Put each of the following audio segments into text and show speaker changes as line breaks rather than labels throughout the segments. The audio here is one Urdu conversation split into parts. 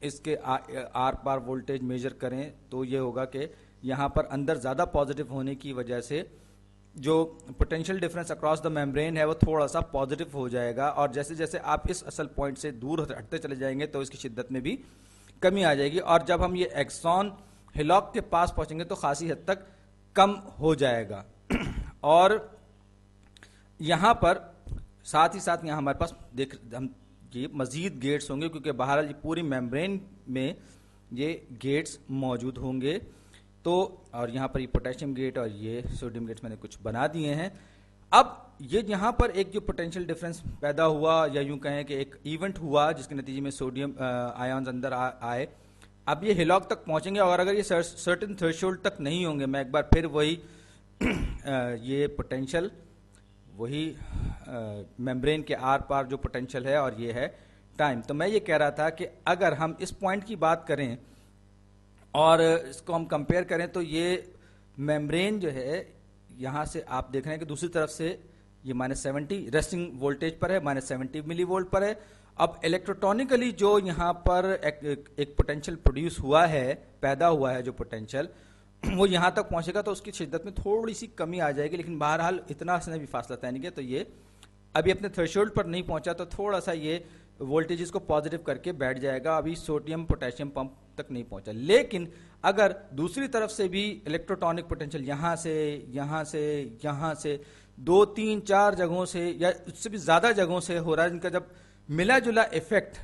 اس کے آر پار وولٹیج میجر کریں تو یہ ہوگا کہ یہاں پر اندر زیادہ پازیٹیو ہونے کی وجہ سے جو potential difference across the membrane ہے وہ تھوڑا سا پازیٹیو ہو جائے گا، اور جیسے جیسے آپ اس اصل پوائنٹ سے دور ہٹتے چلے جائیں گے تو اس کی شدت میں بھی کمی آ جائے گی، اور جب ہم یہ ایکسون ہلاک کے پاس پہنچیں گے تو خاصی حد تک کم ہو جائے گا۔ اور یہاں پر ساتھ ہی ساتھ یہاں ہمارے پاس ہم یہ مزید گیٹس ہوں گے، کیونکہ بہرحال یہ پوری میمبرین میں یہ گیٹس موجود ہوں گے، تو اور یہاں پر یہ پوٹیشیم گیٹ اور یہ سوڈیم گیٹس میں نے کچھ بنا دیے ہیں۔ اب یہ یہاں پر ایک جو پوٹینشیل ڈفرینس پیدا ہوا، یا یوں کہیں کہ ایک ایونٹ ہوا جس کے نتیجے میں سوڈیم آئونز اندر آئے، اب یہ ہلاک تک پہنچیں گے، اور اگر یہ سرٹن تھریشولڈ تک نہیں ہوں گے، میں ایک بار پھر وہی یہ پوٹینشیل وہی میمبرین کے آر پار جو پوٹینشیل ہے، اور یہ ہے ٹائم۔ تو میں یہ کہہ رہا تھا کہ اگر ہم اس پوائنٹ کی بات کریں اور اس کو ہم کمپیئر کریں تو یہ میمبرین جو ہے یہاں سے آپ دیکھ رہے ہیں کہ دوسری طرف سے یہ -70 ریسٹنگ وولٹیج پر ہے، -70 ملی وولٹ پر ہے۔ اب الیکٹروٹونیکلی جو یہاں پر ایک پوٹینشیل پروڈیوس ہوا ہے، پیدا ہوا ہے جو پوٹینشیل، وہ یہاں تک پہنچے گا تو اس کی شدت میں تھوڑی سی کمی آ جائے گی، لیکن بہرحال اتنا اس نے بھی فاصلہ طے نہیں کیا، تو یہ ابھی اپنے تھریشولڈ پر نہیں پہنچا، تو تھوڑا سا یہ وولٹیجز کو پازیٹیو کر کے بیٹھ جائے گا، ابھی سوڈیم پوٹیشیم پمپ تک نہیں پہنچا۔ لیکن اگر دوسری طرف سے بھی الیکٹروٹونک پوٹینشیل یہاں سے یہاں سے یہاں سے 2 3 4 جگہوں سے یا اس سے بھی زیادہ جگہوں سے ہو رہا ہے، جن کا جب ملا جلا ایفیکٹ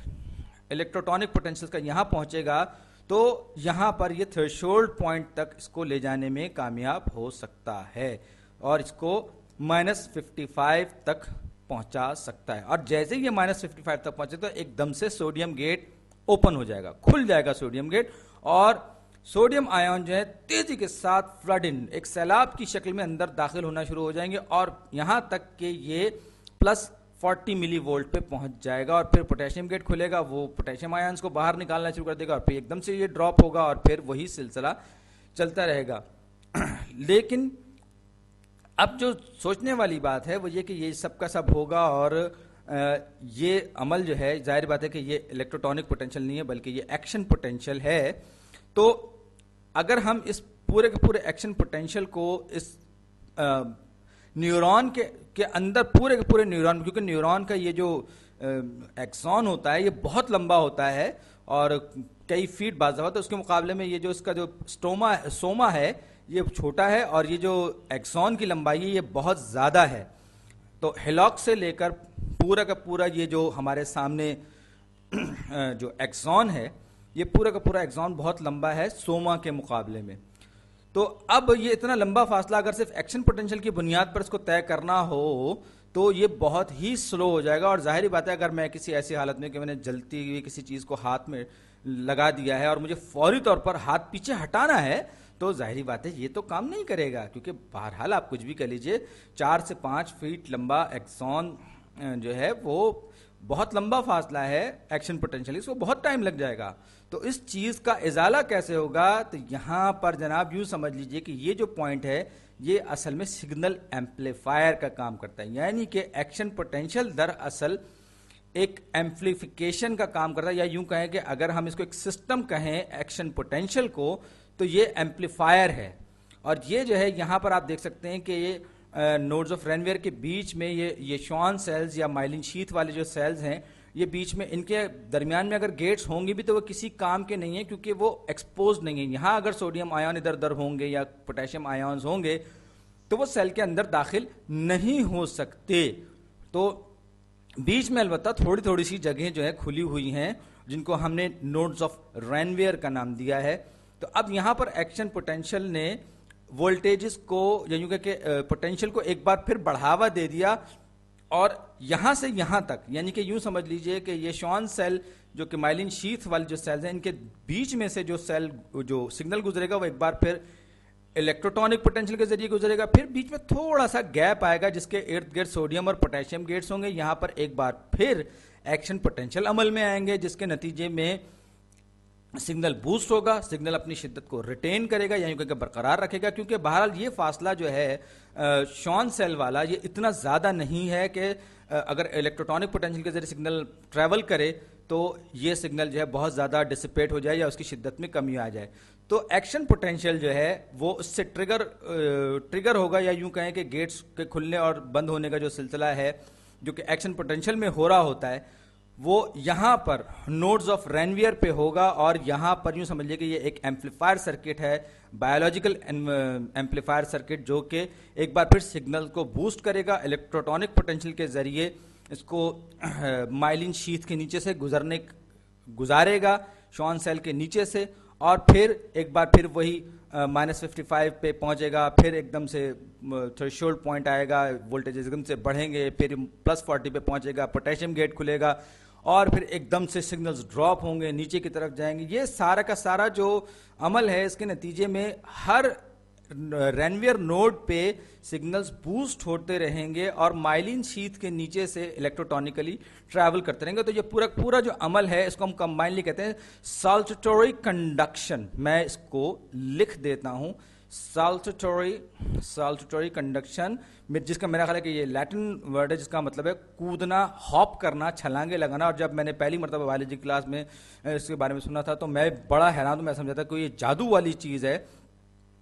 الیکٹروٹونک پوٹینشیل کا یہاں پہنچے گا تو یہاں پر یہ تھریشولڈ پوائنٹ تک اس کو لے جانے میں کامیاب ہو سکتا ہے، اور اس کو -55 تک پہنچا سکتا ہے۔ اور جیسے ہی یہ -55 تک پہنچے تو ایک دم سے سوڈیم گیٹ اوپن ہو جائے گا، کھل جائے گا سوڈیم گیٹ، اور سوڈیم آئن جو ہے تیزی کے ساتھ فلڈ ان ایک سیلاب کی شکل میں اندر داخل ہونا شروع ہو جائیں گے، اور یہاں تک کہ یہ +40 ملی وولٹ پہ پہنچ جائے گا، اور پھر پوٹیشیم گیٹ کھلے گا، وہ پوٹیشیم آئنز کو باہر نکالنا شروع کر دے گا، اور پھر ایک دم سے یہ ڈراپ ہوگا، اور پھر وہی سلسلہ چلتا رہے گا۔ لیکن اب جو سوچنے والی بات ہے وہ یہ کہ یہ سب کا سب ہوگا، اور یہ عمل جو ہے ظاہر بات ہے کہ یہ الیکٹروٹونک پوٹینشیل نہیں ہے بلکہ یہ ایکشن پوٹینشیل ہے۔ تو اگر ہم اس پورے کے پورے ایکشن پوٹینشیل کو اس نیورون کے اندر پورے کے پورے نیورون، کیونکہ نیورون کا یہ جو ایکسون ہوتا ہے یہ بہت لمبا ہوتا ہے اور کئی فیٹ بعض دفعہ، تو اس کے مقابلے میں یہ جو اس کا جو سوما ہے یہ چھوٹا ہے، اور یہ جو ایکسون کی لمبائی ہے یہ بہت زیادہ ہے۔ تو ہلاک سے لے کر پورا کا پورا یہ جو ہمارے سامنے جو ایکسون ہے یہ پورا کا پورا ایکسون بہت لمبا ہے سوما کے مقابلے میں۔ تو اب یہ اتنا لمبا فاصلہ اگر صرف ایکشن پوٹینشیل کی بنیاد پر اس کو طے کرنا ہو تو یہ بہت ہی سلو ہو جائے گا، اور ظاہری بات ہے اگر میں کسی ایسی حالت میں کہ میں نے جلتی ہوئی کسی چیز کو ہاتھ میں لگا دیا ہے اور مجھے فوری طور پر ہاتھ پیچھے ہٹانا ہے تو ظاہری بات ہے یہ تو کام نہیں کرے گا، کیونکہ بہرحال آپ کچھ بھی کہہ لیجئے 4 سے 5 فیٹ لمبا ایکسون جو ہے وہ بہت لمبا فاصلہ ہے ایکشن پوٹینشیل، اس کو بہت ٹائم لگ جائے گا۔ تو اس چیز کا ازالہ کیسے ہوگا؟ تو یہاں پر جناب یوں سمجھ لیجئے کہ یہ جو پوائنٹ ہے یہ اصل میں سگنل ایمپلیفائر کا کام کرتا ہے، یعنی کہ ایکشن پوٹینشیل در اصل ایک ایمپلیفیکیشن کا کام کرتا ہے، یا یوں کہیں کہ اگر ہم اس کو ایک سسٹم کہیں ایکشن پوٹینشیل کو تو یہ ایمپلیفائر ہے۔ اور یہ جو ہے یہاں پر آپ دیکھ سکتے ہیں کہ یہ نوڈز آف رینویئر کے بیچ میں یہ شوان سیلز یا مائلن شیت والے جو سیلز ہیں یہ بیچ میں ان کے درمیان میں اگر گیٹس ہوں گے بھی تو وہ کسی کام کے نہیں ہیں کیونکہ وہ ایکسپوزڈ نہیں ہیں۔ یہاں اگر سوڈیم آئن ادھر ادھر ہوں گے یا پوٹیشیم آئنز ہوں گے تو وہ سیل کے اندر داخل نہیں ہو سکتے۔ تو بیچ میں البتہ تھوڑی تھوڑی سی جگہیں جو ہے کھلی ہوئی ہیں جن کو ہم نے نوڈز آف رینویئر کا نام دیا ہے۔ تو اب یہاں پر ایکشن پوٹینشیل نے وولٹیجز کو یعنی کہ پوٹینشیل کو ایک بار پھر بڑھاوا دے دیا، اور یہاں سے یہاں تک یعنی کہ یوں سمجھ لیجئے کہ یہ شوان سیل جو کہ مائلن شیت والے جو سیلز ہیں ان کے بیچ میں سے جو سگنل گزرے گا وہ ایک بار پھر الیکٹروٹونک پوٹینشیل کے ذریعے گزرے گا، پھر بیچ میں تھوڑا سا گیپ آئے گا جس کے ارد گرد سوڈیم اور پوٹیشیم گیٹس ہوں گے، یہاں پر ایک بار پھر ایکشن پوٹینشیل عمل میں آئیں گے جس کے نتیجے میں سگنل بوسٹ ہوگا، سگنل اپنی شدت کو ریٹین کرے گا یعنی کہ برقرار رکھے گا، کیونکہ بہرحال یہ فاصلہ جو ہے شوان سیل والا یہ اتنا زیادہ نہیں ہے کہ اگر الیکٹروٹونک پوٹینشیل کے ذریعے سگنل ٹریول کرے تو یہ سگنل جو ہے بہت زیادہ ڈسپیٹ ہو جائے یا اس کی شدت میں کمی آ جائے. تو ایکشن پوٹینشیل جو ہے وہ اس سے ٹریگر ہوگا، یا یوں کہیں کہ گیٹس کے کھلنے اور بند ہونے کا جو سلسلہ ہے جو کہ ایکشن پوٹینشیل میں ہو رہا ہوتا ہے، وہ یہاں پر نوڈز آف رینویئر پہ ہوگا. اور یہاں پر یوں سمجھیے کہ یہ ایک ایمپلیفائر سرکٹ ہے، بایولوجیکل ایمپلیفائر سرکٹ، جو کہ ایک بار پھر سگنل کو بوسٹ کرے گا الیکٹروٹونک پوٹینشیل کے ذریعے، اس کو مائلن شیتھ کے نیچے سے گزارے گا شون سیل کے نیچے سے، اور پھر ایک بار پھر وہی -55 پہ پہنچے گا. پھر ایک دم سے تھریشولڈ پوائنٹ آئے گا، وولٹیج ایک دم سے بڑھیں گے، پھر +40 پہ پہنچے گا، پوٹیشیم گیٹ کھلے گا، اور پھر ایک دم سے سگنلز ڈراپ ہوں گے، نیچے کی طرف جائیں گے. یہ سارا کا سارا جو عمل ہے، اس کے نتیجے میں ہر رینویئر نوڈ پہ سگنلز بوسٹ ہوتے رہیں گے اور مائلن شیتھ کے نیچے سے الیکٹروٹونیکلی ٹریول کرتے رہیں گے. تو یہ پورا جو عمل ہے، اس کو ہم کمبائنلی کہتے ہیں سالٹیٹوری کنڈکشن. میں اس کو لکھ دیتا ہوں، سالٹیٹوری کنڈکشن، جس کا میرا خیال ہے کہ یہ لیٹن ورڈ ہے، جس کا مطلب ہے کودنا، ہاپ کرنا، چھلانگے لگانا. اور جب میں نے پہلی مرتبہ بایولوجی کلاس میں اس کے بارے میں سنا تھا تو میں بڑا حیران ہوں، میں سمجھا تھا کہ یہ جادو والی چیز ہے.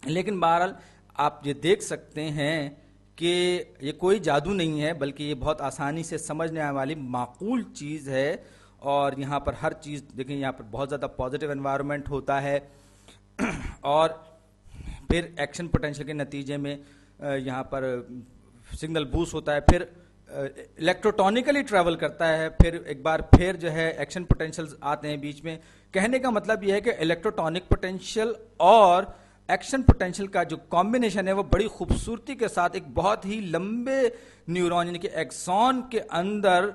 لیکن بہرحال آپ یہ دیکھ سکتے ہیں کہ یہ کوئی جادو نہیں ہے، بلکہ یہ بہت آسانی سے سمجھنے آنے والی معقول چیز ہے. اور یہاں پر ہر چیز دیکھیں، یہاں پر بہت زیادہ پازیٹیو انوائرمنٹ ہوتا ہے، اور پھر ایکشن پوٹینشیل کے نتیجے میں یہاں پر سگنل بوسٹ ہوتا ہے، پھر الیکٹروٹونیکلی ٹریول کرتا ہے، پھر ایک بار پھر جو ہے ایکشن پوٹینشیلز آتے ہیں بیچ میں. کہنے کا مطلب یہ ہے کہ الیکٹروٹونک پوٹینشیل اور ایکشن پوٹینشیل کا جو کمبینیشن ہے وہ بڑی خوبصورتی کے ساتھ ایک بہت ہی لمبے نیورون یعنی کہ ایکسون کے اندر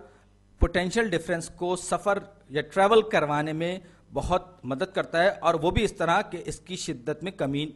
پوٹینشیل ڈفرینس کو سفر یا ٹریول کروانے میں بہت مدد کرتا ہے، اور وہ بھی اس طرح کہ اس کی شدت میں کمی